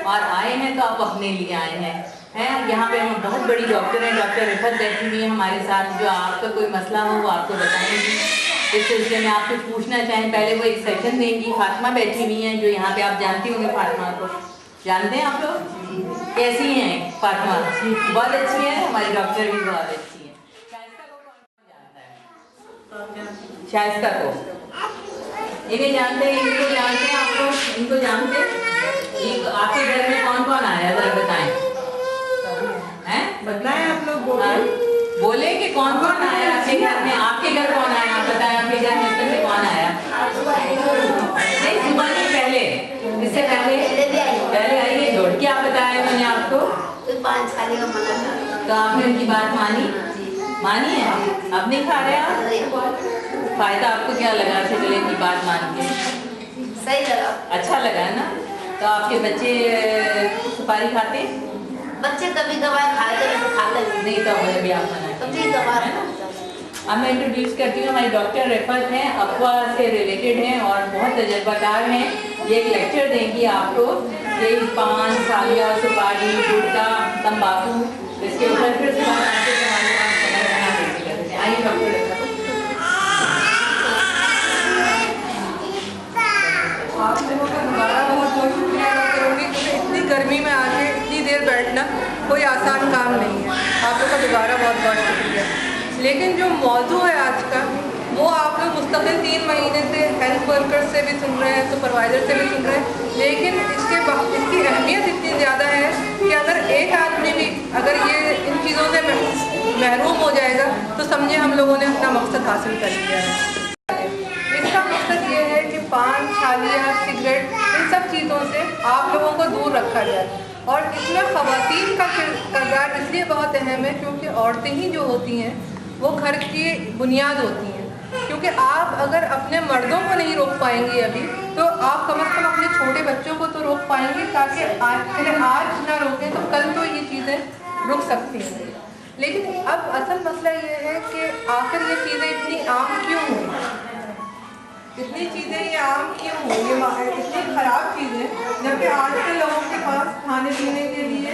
और आए हैं तो आप अपने लिए आए हैं यहाँ पे हम बहुत बड़ी डॉक्टर हैं, डॉक्टर रिफत बैठी हुई है हमारे साथ, जो आपका कोई मसला हो वो आपको बताएंगी। इस सिलसिले में आप कुछ पूछना चाहें, पहले वो एक सेशन देंगी। फातिमा बैठी हुई हैं जो यहाँ पे आप जानती होंगे, फातिमा को जानते हैं आप लोग? कैसी हैं फातिमा? बहुत अच्छी हैं, हमारी डॉक्टर भी बहुत अच्छी हैं। शाइस्ता को इन्हें जानते हैं, इनको जानते हैं आप लोग? इनको जानते हैं? आपके घर में कौन कौन आया जरा बताएं? हैं बताएं आप लोग, बोले कि कौन कौन आया आपके घर में? आपके घर कौन आया आप बताएं? आपके घर में कौन आया? नहीं, सुबह नहीं, पहले, इससे पहले आइए जोड़ के आप बताया मैंने आपको। 5 साल का मना था तो आपने उनकी बात मानी है? अब नहीं खा रहे आप? फायदा आपको क्या लगा शगले की बात मान के? सही लगा, अच्छा लगा ना? तो आपके बच्चे सुपारी खाते? बच्चे कभी कभार खाते नहीं, तो मुझे भी आप मना कभी कभार। अब मैं इंट्रोड्यूस करती हूँ, हमारी डॉक्टर रिफत हैं, अफवा से रिलेटेड हैं और बहुत तजर्बाकार हैं। ये एक लेक्चर देंगी आपको कि पान, सालिया, सुपारी, गुटखा, तम्बाकू, इसके ऊपर फिर से आइए डॉक्टर रिफत। आप लोगों का दोबारा बहुत बहुत शुक्रिया अदा करूँगी, क्योंकि इतनी गर्मी में आके इतनी देर बैठना कोई आसान काम नहीं है। आप लोग का दोबारा बहुत बहुत शुक्रिया। लेकिन जो मौजू है आज का, वो आप लोग मुस्तकिल 3 महीने से हेल्थ वर्कर से भी सुन रहे हैं, सुपरवाइज़र से भी सुन रहे हैं, लेकिन इसकी अहमियत इतनी ज़्यादा है कि अगर एक आदमी भी अगर ये इन चीज़ों से महरूम हो जाएगा तो समझे हम लोगों ने अपना मकसद हासिल कर लिया है। इसका मकसद ये है कि पान, छालिया, सिगरेट, इन सब चीज़ों से आप लोगों को दूर रखा जाए। और इसमें ख़वातीन का किरदार इसलिए बहुत अहम है क्योंकि औरतें ही जो होती हैं वो घर की बुनियाद होती हैं। क्योंकि आप अगर अपने मर्दों को नहीं रोक पाएंगे अभी, तो आप कम से कम अपने छोटे बच्चों को तो रोक पाएंगे, ताकि आज ना रोकें तो कल तो ये चीज़ें रुक सकती हैं। लेकिन अब असल मसला ये है कि आखिर ये चीज़ें इतनी आम क्यों हुई, इतनी चीज़ें ये आम क्यों हुई, ये इतनी ख़राब चीज़ें, जबकि आज के लोगों के पास खाने पीने के लिए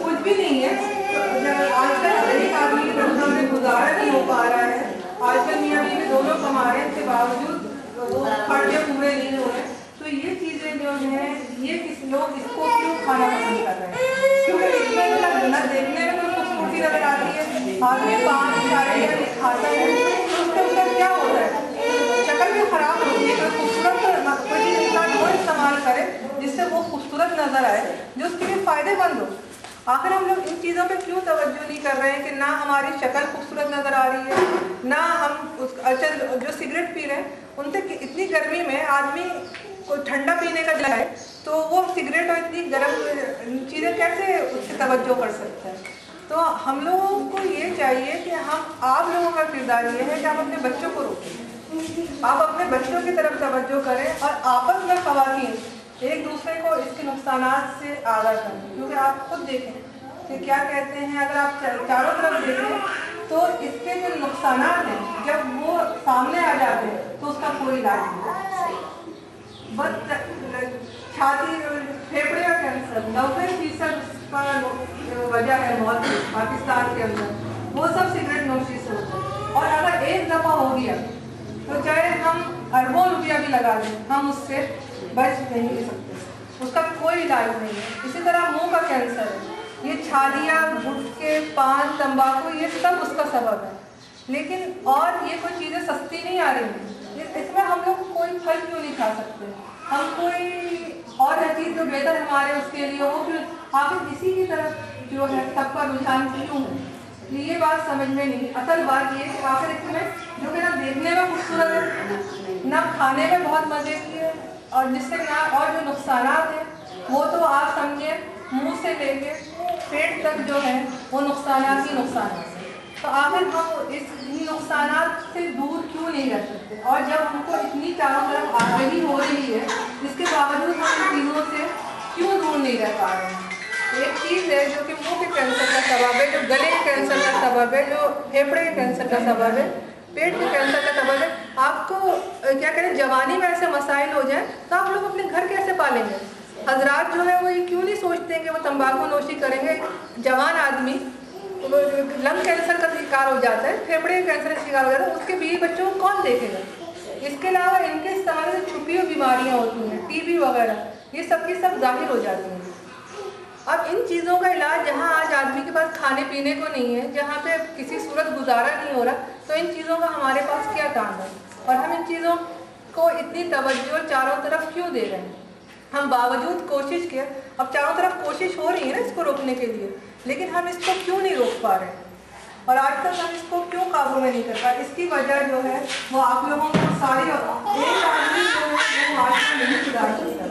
कुछ भी नहीं है। आजकल एक आदमी के धंधा में गुजारा नहीं हो पा रहा है। आजकल मियाँ बीवी दोनों कमा रहे हैं, के बावजूद वो खर्चे पूरे नहीं हो रहे। तो ये चीज़ें जो हैं, ये लोग इसको क्यों खाना पसंद कर रहे हैं? क्योंकि इसमें न देखने में कोई खूबसूरती नजर आती है, आदमी 5 साल खाता है तो उसके अंदर क्या होता है, शक्ल भी खराब होती है। कोई खूबसूरत कोई चीज़ इंसान वो इस्तेमाल करे जिससे वो खूबसूरत नज़र आए, जो उसके लिए फ़ायदेमंद हो। आखिर हम लोग इन चीज़ों पे क्यों तवज्जो नहीं कर रहे हैं कि ना हमारी शक्ल खूबसूरत नज़र आ रही है, ना हम अच्छा जो सिगरेट पी रहे हैं उनसे इतनी गर्मी में आदमी को ठंडा पीने का दिला है तो वो सिगरेट और इतनी गर्म चीज़ें कैसे उससे तवज्जो कर सकते हैं। तो हम लोगों को ये चाहिए कि आप लोगों का किरदार ये है कि आप अपने बच्चों को रोकें, आप अपने बच्चों की तरफ तवज्जो करें और आपस में ख़वातीन एक दूसरे को इसके नुकसानात से आगाह करें। क्योंकि आप खुद देखें कि क्या कहते हैं, अगर आप चारों तरफ देखें तो इसके जो नुकसानात हैं जब वो सामने आ जाते हैं तो उसका कोई इलाज नहीं। बस छाती, फेफड़े का कैंसर 90% का वजह है मौत पाकिस्तान के अंदर, वो सब सिगरेट नोशी से होता है। और अगर एक दफ़ा हो गया तो चाहे हम अरबों रुपया भी लगा दें, हम उससे बच नहीं सकते, उसका कोई इलाज नहीं है। इसी तरह मुंह का कैंसर है, ये छालिया, गुटखे, पान, तंबाकू, ये सब उसका सबब है। लेकिन और ये कोई चीज़ें सस्ती नहीं आ रही हैं, इसमें हम लोग कोई फल क्यों नहीं खा सकते, हम कोई और चीज़ जो बेहतर हमारे उसके लिए हो, फिर आखिर इसी की तरफ जो है सबका रुझान क्यों है। ये बात समझ में नहीं। असल बात ये कि आखिर इसमें जो कि ना देखने में खूबसूरत है, ना खाने में बहुत मज़े की है, और जिससे ना और जो नुकसानात हैं वो तो आप समझिए मुंह से लेके पेट तक जो है वो नुकसानात ही नुकसानात हैं। तो आखिर हम इन नुकसानात से दूर क्यों नहीं रह सकते? और जब हमको इतनी चारों तरफ आगाही हो रही है, इसके बावजूद हम इन चीज़ों से क्यों दूर नहीं रह पा रहे हैं? एक चीज़ है जो कि मुंह के कैंसर का सबब है, जो गले के कैंसर का सबब है, जो फेफड़े के कैंसर का सबब है, पेट के कैंसर का सबब है। आपको क्या करें, जवानी में ऐसे मसाइल हो जाए तो आप लोग अपने घर कैसे पालेंगे? हजरात जो है वो ये क्यों नहीं सोचते हैं कि वो तंबाकू नोशी करेंगे? जवान आदमी लंग कैंसर का शिकार हो जाता है, फेफड़े के कैंसर का शिकार हो जाता है, उसके बीवी बच्चों को कौन देखेगा? इसके अलावा इनके इस्तेमाल से छुपी हुई बीमारियाँ होती हैं, टीबी वगैरह, ये सब की सब जाहिर हो जाती हैं। अब इन चीज़ों का इलाज जहाँ आज आदमी के पास खाने पीने को नहीं है, जहाँ पे किसी सूरत गुजारा नहीं हो रहा, तो इन चीज़ों का हमारे पास क्या काम है? और हम इन चीज़ों को इतनी तवज्जो चारों तरफ क्यों दे रहे हैं? हम बावजूद कोशिश के, अब चारों तरफ कोशिश हो रही है ना इसको रोकने के लिए, लेकिन हम इसको क्यों नहीं रोक पा रहे हैं? और आज तक हम इसको क्यों काबू में नहीं कर पाए? इसकी वजह जो है वो आप लोगों को सारी एक आदमी जो है वो आज तक नहीं सुधार सकता।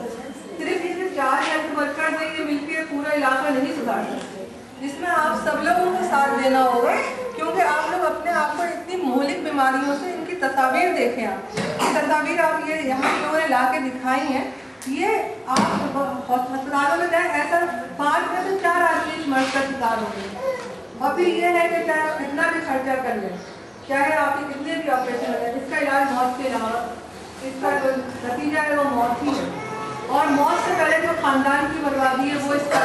सिर्फ ये 4 हेल्थ वर्कर है, ये मिलकर पूरा इलाका नहीं सुधार सकते, जिसमें आप सब लोगों को साथ देना होगा, क्योंकि आप लोग अपने आप को इतनी मौलिक बीमारियों से इनकी तस्वीर देखें। आप ये तस्वीर आप ये यहाँ लोगों ने ला के दिखाई हैं, ये आप अस्पतालों में जाए ऐसा 5 में से 4 आदमी इस मर्ज का शिकार होंगे। और फिर ये है कि चाहे आप कितना भी खर्चा कर लें, चाहे आपके कितने भी ऑपरेशन हो जाए, इसका इलाज मौत के अलावा इसका जो नतीजा है वो मौत ही है। और मौत से पहले जो ख़ानदान की बर्बादी है वो इसका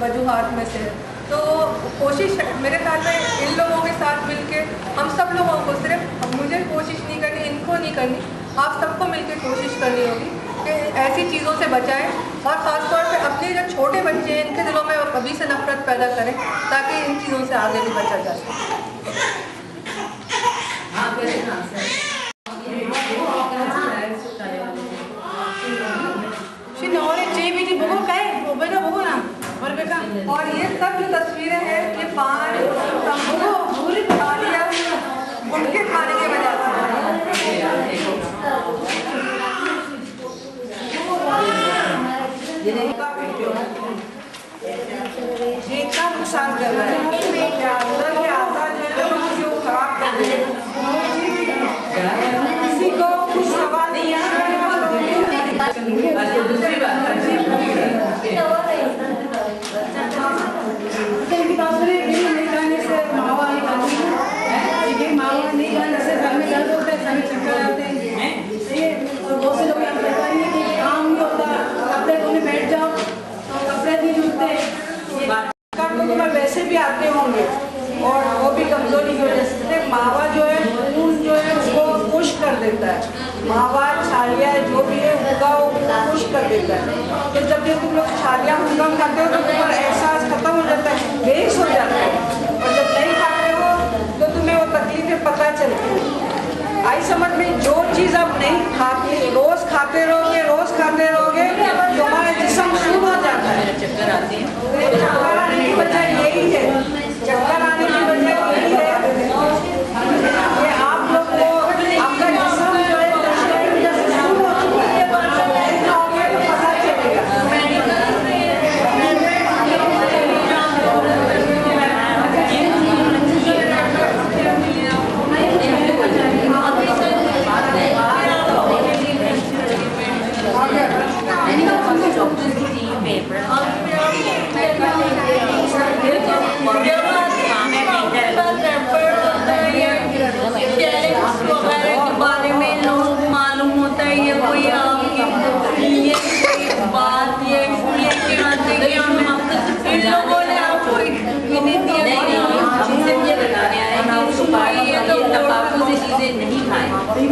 वजूहात में से। तो कोशिश मेरे ख्याल में इन लोगों के साथ मिलके हम सब लोगों को, सिर्फ मुझे कोशिश नहीं करनी, इनको नहीं करनी, आप सबको मिलकर कोशिश करनी होगी कि ऐसी चीज़ों से बचाएं, और ख़ासतौर पे अपने जो छोटे बच्चे हैं इनके दिलों में अभी से नफरत पैदा करें, ताकि इन चीज़ों से आगे भी बचा जा सके। और ये सब जो तस्वीरें हैं ये 5 पूरी बीमारियाँ उनके खाने की वजह से इतना नुकसान कर रहा है, अंदर के आता जो खराब कर रहे हैं, किसी को कुछ सवाल नहीं वैसे भी आते होंगे, और वो भी कमजोरी की वजह से मावा जो है खून जो है उसको पुश कर देता है, मावा छालिया जो भी है उनका वो पुश कर देता है। तो जब भी तुम लोग छालिया मुर्गा खाते हो तो तुम्हारा एहसास खत्म हो जाता है, बेहोश हो जाता है, और जब नहीं खाते हो तो तुम्हें वो तकलीफें पता चलती है। आई समझ में, जो चीज़ आप नहीं खाते, रोज़ खाते रहोगे तुम्हारा जिस्म शुरू हो जाता है, चक्कर आते हैं। चक्कर आने की वजह यही है, चक्कर आने की वजह यही है कि आप लोग को आपका जिस्म जो है शुरू हो चुका है, पता चलेगा।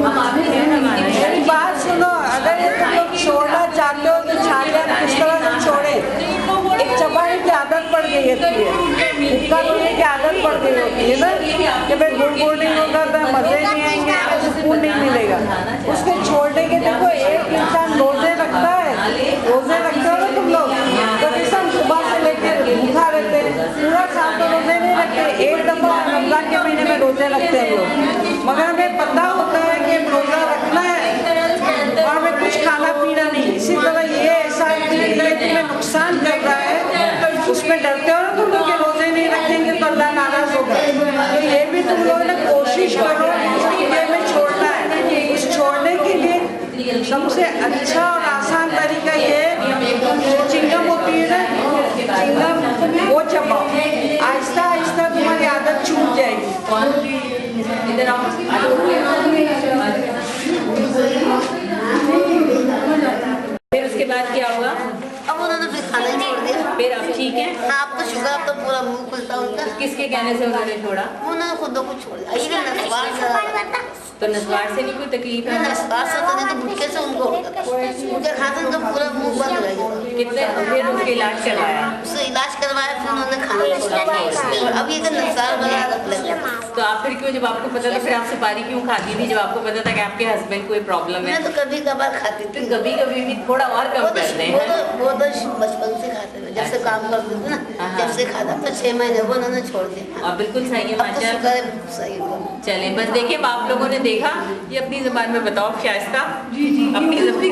मेरी बात सुनो, अगर ये तुम लोग छोड़ना चाहते हो तो छालिया किस तरह से छोड़े? एक चबाने की आदत पड़ गई है, हुक्का पीने की आदत पड़ गई होती है ना, कि भाई गुड़ नहीं होगा तो मज़े नहीं आएंगे, सुकून नहीं मिलेगा। उसको छोड़ने के देखो, एक इंसान रोज़े रखता है, रोज़े रखते हो ना तुम लोग, तो किसान सुबह से लेकर भूखा रहते हैं, पूरा शाम तो रोज़े नहीं रखते, चीज़ें रखते हैं लोग, मगर हमें पता होता है कि रोज़ा रखना है और हमें कुछ खाना पीना नहीं। इसी तरह ये ऐसा तुम्हें नुकसान कर रहा है, उसमें डरते हो ना तुम लोग के रोज़े नहीं रखेंगे तो अल्लाह नाराज़ होगा। तो ये भी तुम लोग ने कोशिश करो ये में छोड़ना है। उस छोड़ने के लिए सबसे अच्छा और आसान तरीका ये जो चिंगम होती है ना, चिंगम वो चबाओ, आहिस्ता आहिस्ता तुम्हारी आदत छूट जाएगी। इधर आओ। फिर उसके बाद क्या होगा? अब उन्होंने फिर खाना ही छोड़ दिया। फिर आप ठीक हैं? हाँ, आपको शुगर, अब तो पूरा मुंह खुलता उनका। किसके कहने से उन्होंने छोड़ा? उन्होंने खुद को छोड़ दिया। ये नस्वार तो नस्वार से नहीं कोई तकलीफ है? नस्वार से तो नहीं, तो गुटके से उनको गुटके खाते उनका पूरा मुंह बंद रह गया। कितने फिर उसके इलाज करवाया? उससे इलाज करवाया, फिर उन्होंने खाना छोड़ा। अब ये तो नस्वार वाला रख लेते। तो आप फिर क्यों, जब आपको पता था, फिर आप सुपारी क्यों खाती थी जब आपको पता था कि आपके हस्बैंड कोई प्रॉब्लम है? मैं तो कभी कभार खाती थी। कभी कभी भी थोड़ा और कम करते हैं। वो तो बचपन से खाते थे, जब से काम करते थे ना, जब से खाता। तो 6 महीने वो उन्होंने छोड़ दिया। और बिल्कुल सही है माशाल्लाह। सही हुआ। चले बस देखिए, आप लोगों ने देखा। ये अपनी ज़बान में बताओ शाइस्ता। जी जी, अपनी ज़बान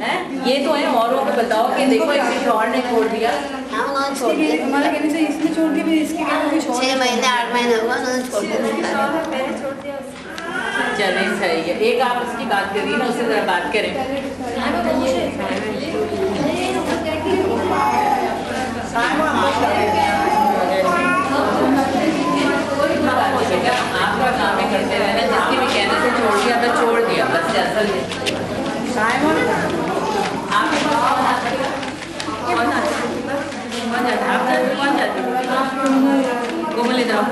है ये तो है, औरों को बताओ कि देखो इसके शौहर ने छोड़ दिया। हाँ, उन्होंने छोड़ दिया। हमारे कहने से इसने छोड़ दिया, फिर इसके कहने से 6 महीने 8 महीने हुआ, उन्होंने छोड़ दिया। चले सही है। एक आप उसकी बात करिए ना, उससे ज़रा बात करें। बेटा आप काम में करते रहना, जिसके भी कहने से छोड़ दिया तो छोड़ दिया बस। असल में आप कौन जाती कोमल, इधर आओ,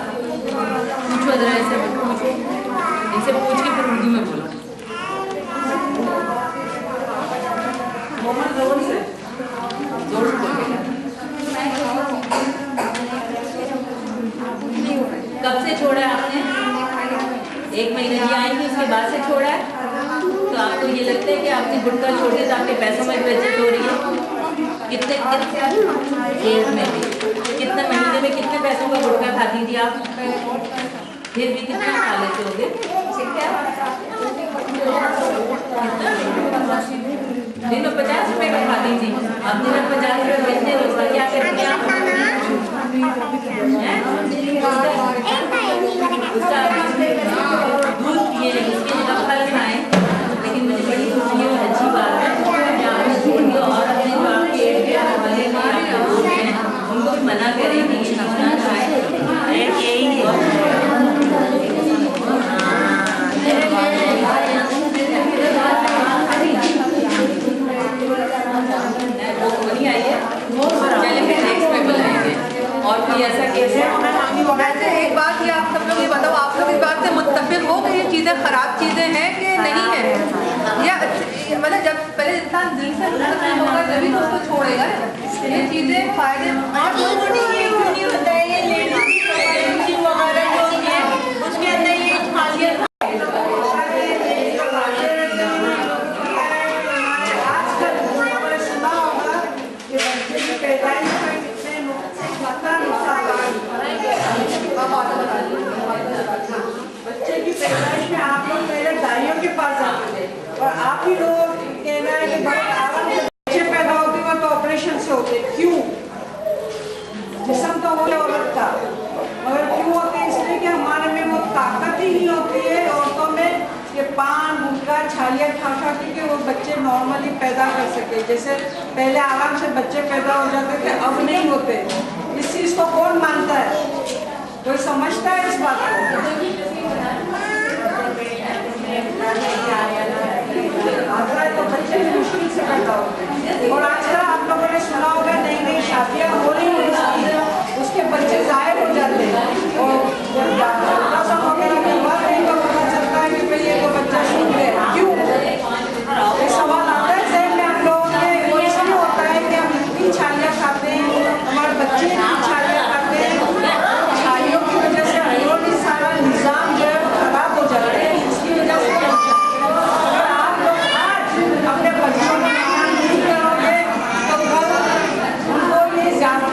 पूछो जरा ऐसे, पूछो इनसे, पूछ के फिर उर्दू में बोलो। जोर से बोलो। कब से छोड़ा है आपने? 1 महीने की आएंगी, उसके बाद से छोड़ा है। तो आपको ये लगता है कि आपने गुटखा छोड़ दिया तो आपके पैसों में बचत हो रही है? कितने कितने महीने में कितने पैसों का गुटखा खाती थी आप? फिर भी कितना खा लेते होगे? दिन में 50 रुपए का खाती थी, अब दिन में 50 रुपए बचते हैं, उसका क्या करती हैं आप? उसका दूध पिए, उसके जगह फल खाएं। लेकिन मुझे बड़ी खुशी और अच्छी बात है कि आपने छोड़ दिया। और अपने जो आपके एरिया वाले में आपके दोस्त हैं उनको भी मना करें कि ये खाना खाएं। चले फिर नेक्स्ट में बुलाएंगे। और कोई ऐसा केस है? वैसे एक बात ये आप सब लोग ये बताओ, आप लोग इस बात से मुत्तफिक हो कि ये चीज़ें ख़राब चीज़ें हैं कि नहीं है? या मतलब जब पहले इंसान दिल से मुत्तफिक होगा तभी तो उसको छोड़ेगा। ये चीज़ें फ़ायदे और लोगों ने ये क्यों नहीं होता है, ये लेडीज वगैरह जो होती है उसके अंदर ये खासियत बच्चे की पैदाइश में आप लोग पहले दाइयों के पास आते थे और आप ही लोग कहना है कि बड़े आराम से बच्चे पैदा होते हैं तो ऑपरेशन से होते। क्यों? जिस्म तो हो औरत का, मगर क्यों होते हैं? इसलिए कि हमारे में वो ताकत ही नहीं होती है औरतों में कि पान गुटखा छालियाँ खा खा के वो बच्चे नॉर्मली पैदा कर सके। जैसे पहले आराम से बच्चे पैदा हो जाते थे, अब नहीं होते। इस चीज़ को कौन मानता है? कोई समझता है इस बात को? तो बच्चे भी मुश्किल से पैदा होते हैं। और आजकल आप लोगों ने सुना होगा नई नई शादियाँ हो रही हैं, उसके बच्चे ज़ाहिर हो जाते हैं और अल्ट्रासाउंड वगैरह के बाद इनको पता चलता है कि भाई ये तो बच्चा छूट गया। क्यों? ये सवाल आता है जहन में हम लोगों में। वो इसलिए होता है कि हम इतनी छालियाँ खाते हैं, हमारे बच्चे इतनी छालियाँ खाते हैं, छालियों की वजह से अंदरूनी सारा निज़ाम जो है वो खराब हो जाता है। इसकी वजह से अगर आप लोग आज अपने बच्चों को नहीं करोगे तो कल उनको ये ज़्यादा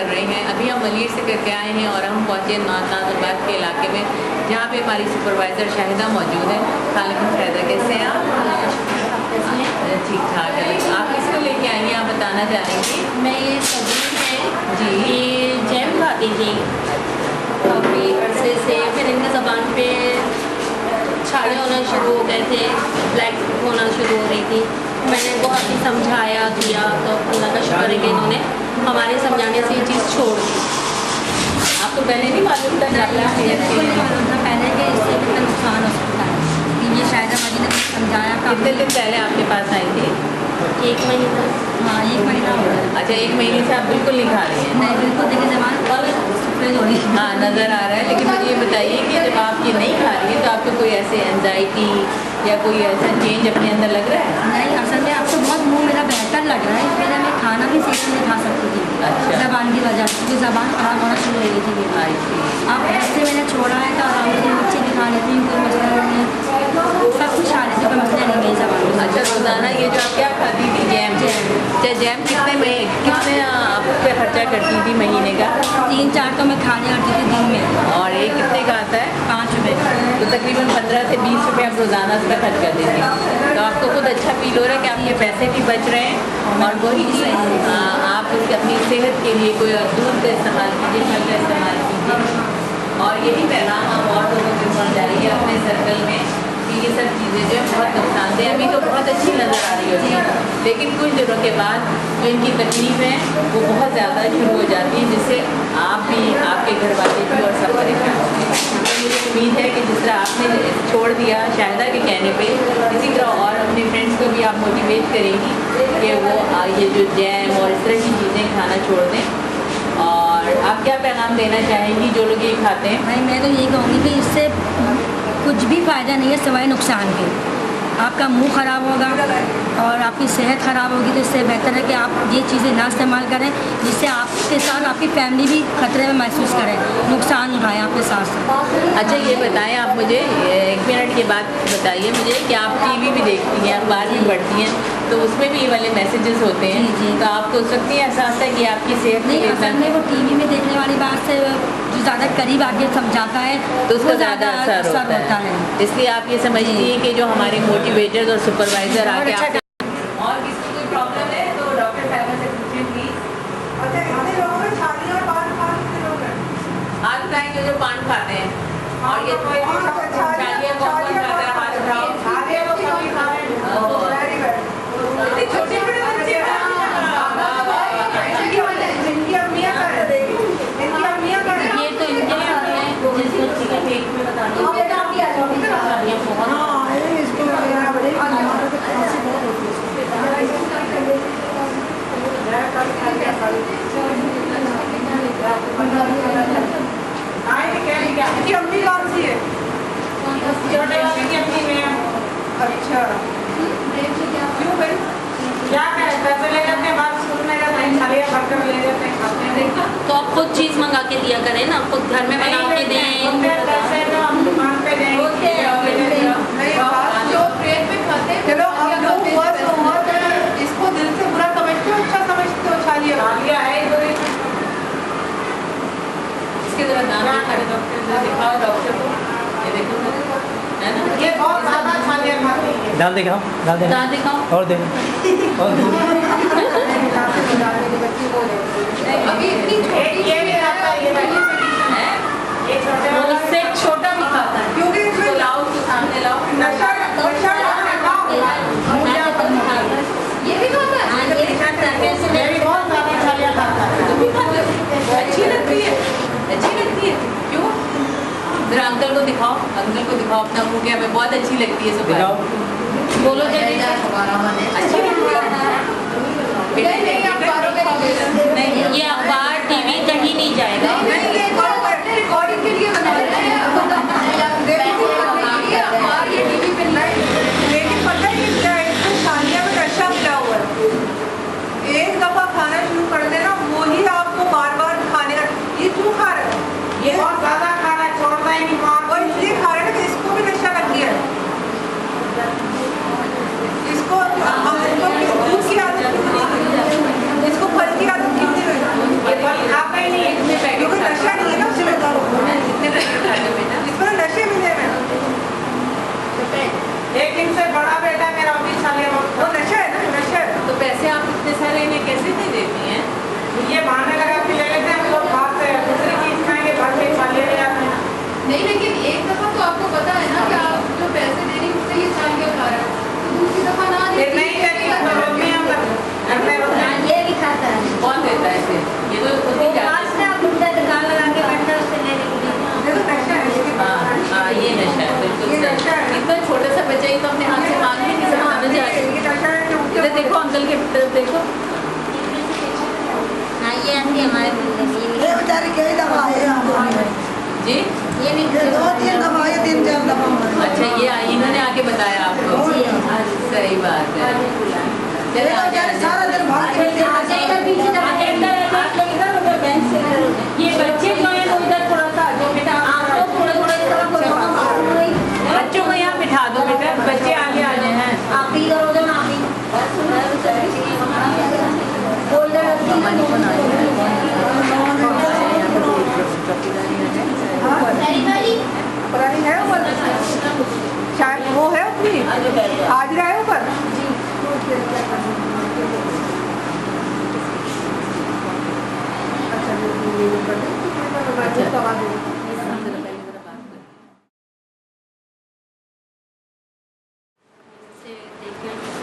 कर रहे हैं। अभी हम मलीर से करके आए हैं और हम पहुँचे नाज़िमाबाद के इलाके में, जहाँ पे हमारी सुपरवाइज़र शाहिदा मौजूद है। वालेकुम शाहिदा, कैसे हैं आप? ठीक ठाक है। आप किसको लेके आई हैं, आप बताना चाहेंगी? मैं ये सब्जी है जी। ये जैम खाती थी काफ़ी अरसे से, फिर इनके ज़बान पे छाले होना शुरू हो गए थे, ब्लैक होना शुरू हो रही थी। मैंने बहुत ही समझाया किया, तो अल्लाह का शुक्र है कि इन्होंने हमारे समझाने से ये चीज़ छोड़ दी। आपको पहले नहीं मालूम था? बिल्कुल नहीं मालूम था पहले कि इससे कितना नुकसान हो सकता है। ये शायद मजी ने समझाया कितने दिन पहले आपके पास आई थी? 1 महीना। हाँ 1 महीना हो गया। अच्छा, 1 महीने से आप बिल्कुल नहीं खा रही हैं? नहीं बिल्कुल, देखिए जबान सफेद हो रही है। हाँ, नज़र आ रहा है। लेकिन मुझे ये बताइए कि जब आप ये नहीं खा रही हैं तो आपको कोई ऐसे एंजाइटी या कोई ऐसा चेंज अपने अंदर लग रहा है? नहीं, असल में आपको बहुत मुंह मेरा बेहतर लग रहा है, इस वजह मैं खाना भी सही से नहीं खा सकती थी। अच्छा। ज़बान की वजह से, क्योंकि ज़बान खराब होना शुरू हो गई थी मेरी। आई थी। अब जैसे मैंने छोड़ा है तो आराम से बच्चे भी खा लेती हूँ, कोई मसला नहीं है, सब कुछ खा लेती हूँ, कोई मसला नहीं मेरी ज़बान में। अच्छा, रोज़ाना ये जो आप क्या खाती थी? जैम। अच्छा, जैम कितने आप पे खर्चा करती थी महीने का? 3-4 तो मैं खाने करती थी दिन में। और ये कितने का आता है? 5 रुपये का। तो तकरीबन 15 से 20 रुपये आप रोज़ाना उसका खर्च कर देती हैं। तो आपको खुद अच्छा फील हो रहा है कि आपके पैसे भी बच रहे हैं और वही चीज़ आप उसकी अपनी सेहत के लिए कोई दूध का इस्तेमाल कीजिए, फल का इस्तेमाल कीजिए। और यही पैगाम आप और लोगों को पहुँचाइए अपने सर्कल में कि ये सब चीज़ें जो है बहुत नुकसानदेह। अभी तो बहुत अच्छी नज़र आ रही होती है, लेकिन कुछ दिनों के बाद जो इनकी तकलीफ है वो बहुत ज़्यादा शुरू हो जाती है, जिससे आप भी, आपके घर वाले भी और सब परेशान होंगे। तो मुझे उम्मीद है कि जिस तरह आपने छोड़ दिया शाहिदा के कहने पे, इसी तरह और अपने फ्रेंड्स को भी आप मोटिवेट करेंगी कि वो ये जो जैम और इस तरह की चीज़ें खाना छोड़ दें। और आप क्या पैगाम देना चाहेंगी जो लोग ये खाते हैं? भाई मैं तो यही कहूँगी कि इससे कुछ भी फ़ायदा नहीं है सिवाय नुकसान के। आपका मुंह ख़राब होगा और आपकी सेहत ख़राब होगी, तो इससे बेहतर है कि आप ये चीज़ें ना इस्तेमाल करें, जिससे आपके साथ आपकी फैमिली भी ख़तरे में महसूस करें, नुकसान उठाएं आपके साथ साथ। अच्छा, ये बताएं आप मुझे, 1 मिनट के बाद बताइए मुझे कि आप टीवी भी देखती हैं, अखबार भी पढ़ती हैं, तो उसमें भी ये वाले मैसेजेस होते हैं। जी, जी। तो आपको उस वक्त ये एहसास है कि आपकी सेहत नहीं, के असल में वो टीवी में देखने वाली बात से जो ज़्यादा करीब आके समझाता है तो उसका वो ज़्यादा असर होता है। इसलिए आप ये समझती हैं कि जो हमारे मोटिवेटर्स और सुपरवाइज़र आके अच्छा। और किसी को कोई प्रॉब्लम है तो डॉक्टर साहब से पूछें प्लीज़। अच्छा, इतने लोगों में छालियाँ और पान कितने लोग हैं? हाथ उठाएंगे जो पान खाते हैं, और ये छालियाँ कौन कौन खाता है? हाथ उठाओ। छालियाँ लोग सभी खा रहे हैं। Very good. इतने छोटे बड़े बच्चे हैं। इनकी अम्मियाँ कर देगी, इनकी अम्मियाँ कर देगी। ये तो इनके लिए होते हैं जिस बच्चे का पेट में बताना हाँ, इसको वगैरह बड़े हमारे तो खांसी बहुत होती है। इनकी अम्मी कौन सी है? छोटे वाले की अम्मी में। अच्छा, क्यों भाई? क्या करें, पैसे ले जाते हैं, बात सुनने का नहीं, छालियाँ भरकर ले जाते हैं, खाते हैं। तो आप खुद चीज़ मंगा के दिया करें ना, खुद घर में बना के दें। पैसे तो हम दुकान पे देंगे। चलो, अब लोग हुआ तो हुआ, इसको दिल से बुरा समझते हो, अच्छा समझते हो? छालिया है इसके ज़रा दाम दिखाओ डॉक्टर को, ये देखो है ना, ये बहुत ज़्यादा छालियाँ खाती है। दाल दिखाओ, दाल दिखाओ, दाम दिखाओ। और दे और दे। अभी इतनी छोटी ये भी आता है, है? ये छोटे वो वाला उससे छोटा भी खाता है, क्योंकि इसमें तो लाओ उसको सामने लाओ। नशा ये भी खाता है, ये भी खाता है। ये भी बहुत ज़्यादा छालियाँ खाता है। अच्छी लगती है, अच्छी लगती है, क्यों? फिर अंकल को दिखाओ, अंकल को दिखाओ अपना मुँह, क्या हमें बहुत अच्छी लगती है सुपारी। दिखाओ। बोलो जल्दी से। अच्छी लगती है। नहीं, ये अखबार टीवी कहीं नहीं जाएगा। रिकॉर्डिंग के लिए बना रहे हैं। लेकिन पता है क्या है, इसको छालिया में नशा मिला हुआ है। एक दफा खाना शुरू कर देना, वो ही आपको बार बार खाने का, ये क्यों खा रहे हैं? ये बहुत ज्यादा खा रहा है, छोड़ता ही नहीं, और इसलिए खा रहे हैं कि इसको भी नशा लग गया है। इसको दूध की आदत, इसको फल की आदत कितनी हुई? अच्छा ये इन्होंने आके बताया आपको? सही बात है। चलिए आगे सारा दिन बाहर खेलते हैं। ये बच्चे जो हैं वो इधर थोड़ा सा बेटा आप थोड़ा थोड़ा बच्चों को यहाँ बिठा दो बेटा, बच्चे आगे आ जाए हैं। आप ही इधर हो जाओ ना, आप ही पुरानी है ऊपर, शायद वो है अपनी हाजरा है ऊपर।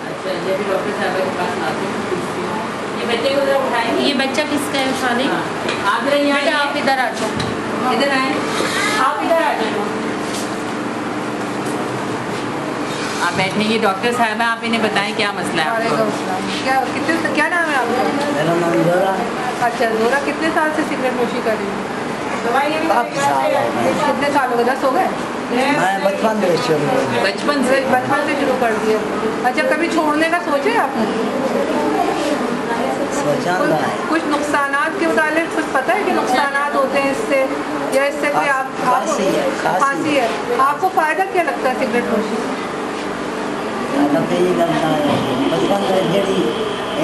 अच्छा ये भी डॉक्टर साहब के पास आते हैं, पूछती हूँ। ये बच्चे को जरा उठाएंगे। ये बच्चा किसका है शादी? आप जरा यहाँ बेटा आप इधर आ जाओ, इधर आए, आप इधर आ जाओ। आप बैठे। ये डॉक्टर साहब हैं, आप इन्हें बताएं क्या मसला है आपको? क्या नाम है आपका? मेरा नाम जोरा। अच्छा जोरा, कितने साल से सिगरेट नोशी कर रही है? काफी साल हो गए। कितने साल हो गए? 10 हो गए? मैं बचपन से शुरू हो गया। बचपन से शुरू कर दिया। अच्छा कभी छोड़ने का सोचे आपने? सोचा था। कुछ नुकसानात के मुताबिक कुछ पता है कि नुकसानात होते हैं इससे, या इससे कोई खांसी है, खांसी है? आपको फ़ायदा क्या लगता है सिगरेट नोशी? यही करता है बचपन से जड़ी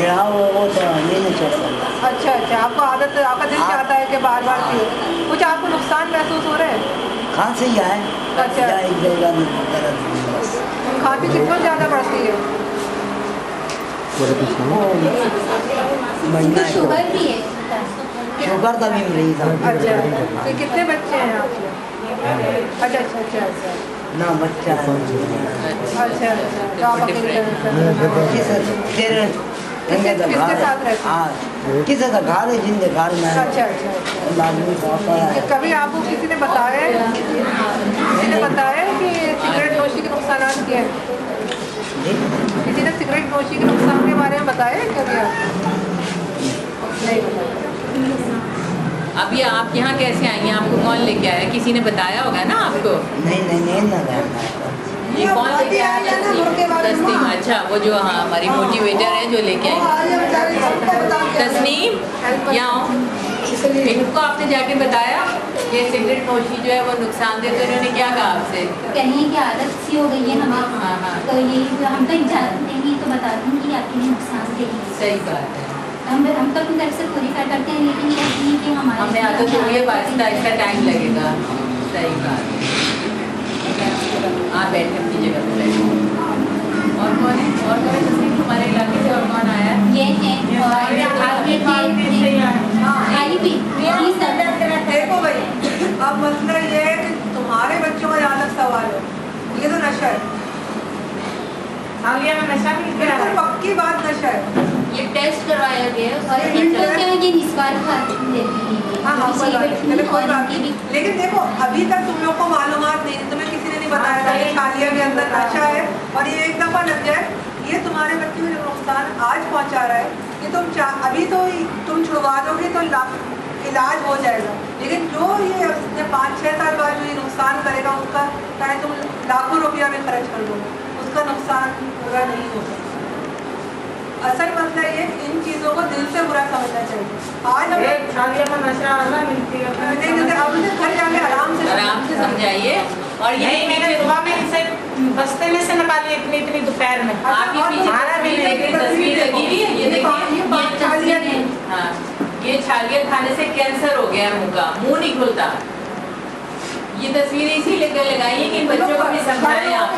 एड़ा वो तो ये नहीं छोड़ सकता। अच्छा अच्छा, आपको आदत, आपका दिल चाहता है कि बार बार पियो। कुछ आपको नुकसान महसूस हो रहे हैं? खांसी है। अच्छा। एक जगह नहीं दर्द बस। खांसी कितना ज़्यादा बढ़ती है? महीना शुगर भी है? शुगर तो भी मिली था। अच्छा तो कितने बच्चे हैं आपके? अच्छा अच्छा अच्छा अच्छा ना बच्चा है। अच्छा तो आप अकेले रहते हैं? किसके साथ रहते हैं? किसी का घर है जिनके घर में अच्छा अच्छा अच्छा। आदमी का है। कभी आपको किसी ने बताया है कि सिगरेट नोशी के नुकसान क्या है? किसी ने सिगरेट नोशी के नुकसान के बारे में बताया है कभी आपको? नहीं बताया। अभी आप यहाँ कैसे आई हैं? आपको कौन लेके आया? किसी ने बताया होगा ना आपको? नहीं ना रहता है। ये कौन लेके आया? तस्नीम। अच्छा वो जो हाँ हमारी मोटिवेटर है जो लेके आई। तस्नीम यहाँ आओ। इनको आपने जाके बताया ये सिगरेट नोशी जो है वो नुकसान देते? उन्होंने क्या कहा आपसे? कहीं की आदत सी हो गई है हमें, हाँ। तो ये हम तो इजाज़त देंगी तो बता दूँ कि आपके लिए नुकसान देगी। सही बात है। हम तो अपनी तरफ से पूरी ट्राई करते हैं, लेकिन ये नहीं कि हमारे हमें आदत हो गई है, आहिस्ता आहिस्ता टाइम लगेगा। सही बात है। आप बैठे अपनी जगह पे बैठे। और कौन है? और कौन है? तस्नीम हमारे इलाके से और कौन आया? ये हैं और आगे देखो भाई, अब मसला ये है कि तुम्हारे बच्चों का जहाँ तक सवाल है, ये तो नशा है। हालिया में नशा भी बिल्कुल पक्की बात नशा है। ये टेस्ट करवाया गया है और इन लोग क्या है ये निस्वार खाती देती है। हाँ कोई बात नहीं। लेकिन देखो अभी तक तुम लोग को मालूमात नहीं, तुम्हें किसी ने नहीं बताया था कि छालिया के अंदर नशा है और ये एक दफ़ा लग जाए, ये तुम्हारे बच्चे को जो नुकसान आज पहुंचा रहा है, ये अभी तो तुम छुड़वा दोगे तो इलाज हो जाएगा, लेकिन जो ये 5-6 साल बाद जो ये नुकसान करेगा उसका चाहे तुम लाखों रुपया में खर्च कर दो, उसका नुकसान पूरा नहीं हो सकता। असल मसला ये इन चीज़ों को दिल से बुरा समझना चाहिए। आज हम हालिया में नशा आना मिलती है। नहीं अब घर जाके आराम से समझाइए। और ये मैंने सुबह में इसे बस्ते में से निकाली इतनी दोपहर में। आपके पीछे तस्वीर लगी हुई है, ये देखिए। हाँ ये छालिया खाने से कैंसर हो गया मुंह का, मुंह नहीं खुलता। ये तस्वीर इसीलिए लगाई है कि बच्चों को भी समझाएं आप।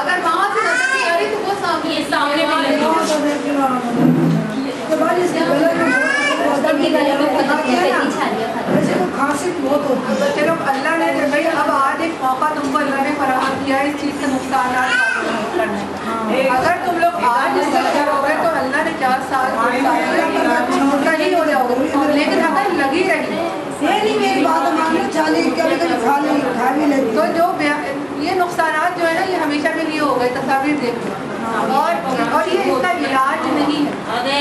अगर वहाँ से नजर नहीं आ रही तो वो सामने भी लगी खांसी बहुत होती है। चलो अल्लाह ने भाई अब आज एक मौका तुमको अल्लाह ने फराहम किया है इस चीज़ से नुकसान करने का। अगर तुम लोग आज इससे गुजर हो गए तो अल्लाह ने 4 साल कहीं हो जाओगे, लेकिन अगर लगी रही ये नहीं मेरी बात मानो, चाली कभी कभी खा भी लेती तो जो ये नुकसानात जो है ना ये हमेशा के लिए हो गए। तस्वीर देख लो और ये इसका इलाज नहीं है,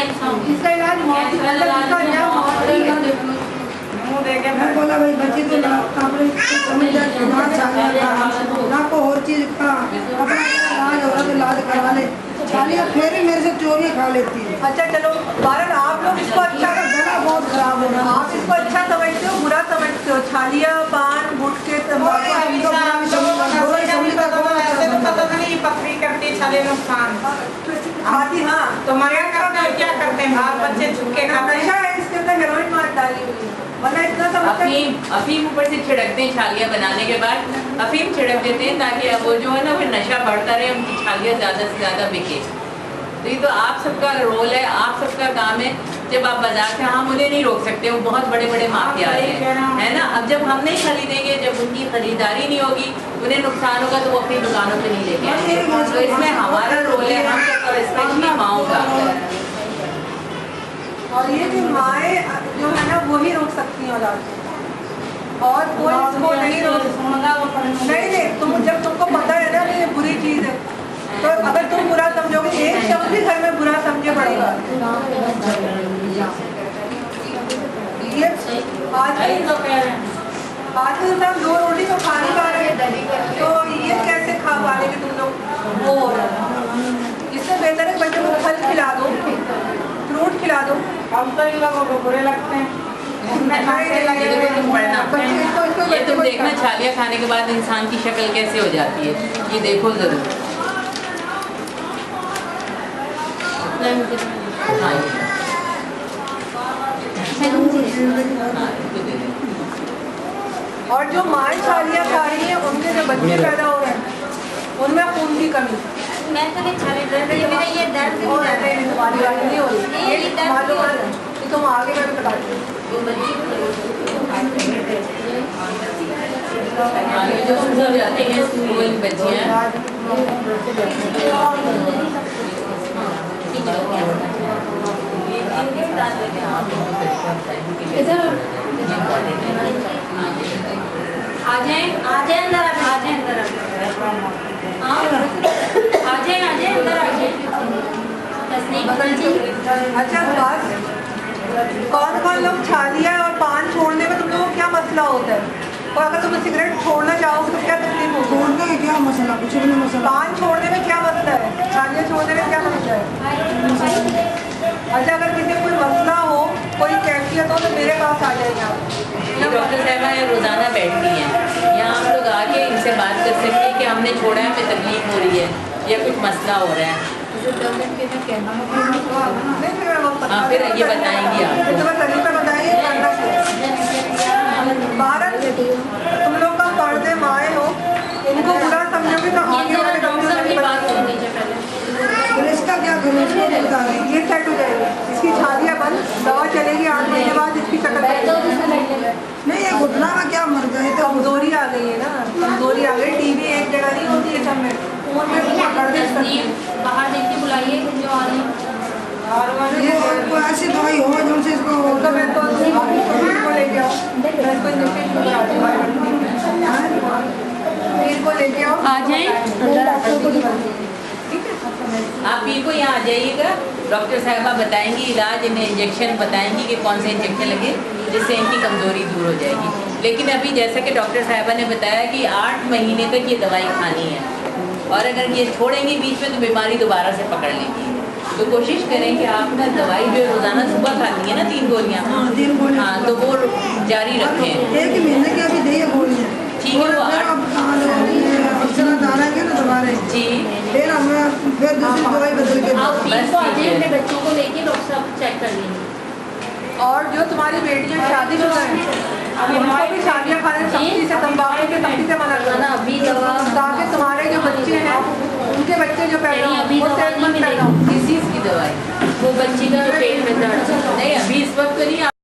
इसका इलाज मौत मैं बोला भाई बच्चे तो ना आपने समझदार ना छालिया ना को और चीज का अपना इलाज हो रहा तो इलाज करा ले। छालिया फिर भी मेरे से चोरियां खा लेती है। अच्छा चलो भारत, आप लोग इसको अच्छा, गला बहुत खराब हो रहा आप इसको अच्छा समझते हो बुरा समझते हो? छालिया, पान, गुटखे, तंबाकू पथरी करती छाले नुकसान खाती, हाँ तुम्हारे क्या करते हैं बाल बच्चे झुके खाते नशा है, इसके अंदर हेरोइन मार डाली हुई है, वरना इतना समझते अफीम ऊपर से छिड़कते हैं छालियाँ बनाने के बाद, अफीम छिड़क देते हैं ताकि वो जो है ना वो नशा बढ़ता रहे, उनकी छालियाँ ज़्यादा से ज़्यादा बिके। तो ये तो आप सबका रोल है, आप सबका काम है। जब आप बाजार से, हम उन्हें नहीं रोक सकते, वो बहुत बड़े बड़े माफिया है ना। अब जब हम नहीं खरीदेंगे, जब उनकी खरीदारी नहीं होगी, उन्हें नुकसान होगा तो वो अपनी दुकानों पे नहीं लेके आएंगे। तो इसमें हमारा रोल है, हम सबका, स्पेशली माओ का। और ये जो माएँ जो है ना वही रोक सकती हैं औलाद को, और कोई इसको नहीं रोक। नहीं, तुम जब तुमको पता है ना कि ये बुरी चीज़ है, तो अगर तुम बुरा समझोगे, एक शब्द भी घर में बुरा समझे पड़ेगा। ये आज इंसान 2 रोटी तो खा नहीं पा रहे, तो ये कैसे खा पा लेंगे तुम लोग? वो हो रहा है। इससे बेहतर है बच्चों को फल खिला दो, फ्रूट खिला दो। हम तो इन लोगों को बुरे लगते हैं। ये तुम देखना, छालियाँ खाने के बाद इंसान की शक्ल कैसे हो जाती है, ये देखो जरूर। और जो माएँ छालियाँ खा रही हैं, उनके जो बच्चे पैदा हो रहे हैं, उनमें खून की कमी। मैं तो नहीं छाले दर्द, मेरा ये दर्द और तुम्हारी बात नहीं हो रही, ये मालूम है कि तुम आगे मैं भी बताती हूँ। जो स्कूल जाते हैं, स्कूल बच्चियाँ आ जाए अंदर, आ जाए अंदर, अंदर आ जाए। अच्छा बात, कौन लोग छालिया और पान छोड़ने में तुम लोगों को क्या मसला होता है? और अगर तुम सिगरेट छोड़ना चाहो तो क्या तकलीफ होगी? छोड़ने का क्या मसला? कुछ भी नहीं मसला। पान छोड़ने में क्या मसला है? छालिया छोड़ने में क्या मसला है? अच्छा, अगर किसी को कोई मसला हो, कोई कैफियत हो, तो मेरे पास आ जाएंगे आप। ये डॉक्टर साहबा रोज़ाना बैठती हैं यहाँ, हम लोग आके इनसे बात कर सकते हैं कि हमने छोड़ा है, हमें तकलीफ हो रही है या कुछ मसला हो रहा है। हाँ, फिर ये बताएंगी आपको। भारत, तुम लोग का पर्दे माए हो, इनको बुरा समझोगे तो आगे वाले इसका क्या करूँ? इसको बता रही ये सेट हो जाएगी, इसकी छालियाँ बंद, दवा चलेगी, 8 महीने बाद इसकी शक्ल नहीं, ये घुटना में क्या मर गए तो कमजोरी आ गई है ना, कमजोरी आ गई। टीवी एक जगह नहीं होती है, सब में फोन में पकड़ दे सकती है। बाहर देख के बुलाइए जो आ रही है। ये कोई ऐसी दवाई हो जिनसे इसको तो मैं तो को लेके आओ, मैं इसको इंजेक्शन कराती हूँ, पीर को लेके आओ, आ जाए अंदर, आप पीर को यहाँ आ जाइएगा, डॉक्टर साहबा बताएंगी इलाज, इन्हें इंजेक्शन बताएंगी कि कौन से इंजेक्शन लगे जिससे इनकी कमज़ोरी दूर हो जाएगी। लेकिन अभी जैसा कि डॉक्टर साहबा ने बताया कि 8 महीने तक ये दवाई खानी है, और अगर ये छोड़ेंगी बीच में तो बीमारी दोबारा से पकड़ लेंगी। तो कोशिश करें कि आप ना दवाई जो रोज़ाना सुबह खानी है ना 3 गोलियाँ, हाँ, तो वो जारी रखें। 1 महीने की अभी दे गोलियाँ, ठीक है, वो अफसर डालेंगे ना दोबारा जी, फिर हमें फिर दूसरी दवाई बदल के आप बस बीच को आ ठीक जाए, है। अपने बच्चों को लेके डॉक्टर साहब चेक कर लेंगे। और जो तुम्हारी बेटियां शादीशुदा हैं, उनको भी शादियाँ खाने सख्ती से, तंबाकू के सख्ती से मना करना, अभी दवा, ताकि तुम्हारे जो बच्चे हैं, उनके बच्चे जो पैदा हों, अभी वो दवा नहीं सेहतमंद पैदा हों। किस चीज़ की दवाई? वो बच्ची का पेट में दर्द। नहीं, अभी इस वक्त तो नहीं।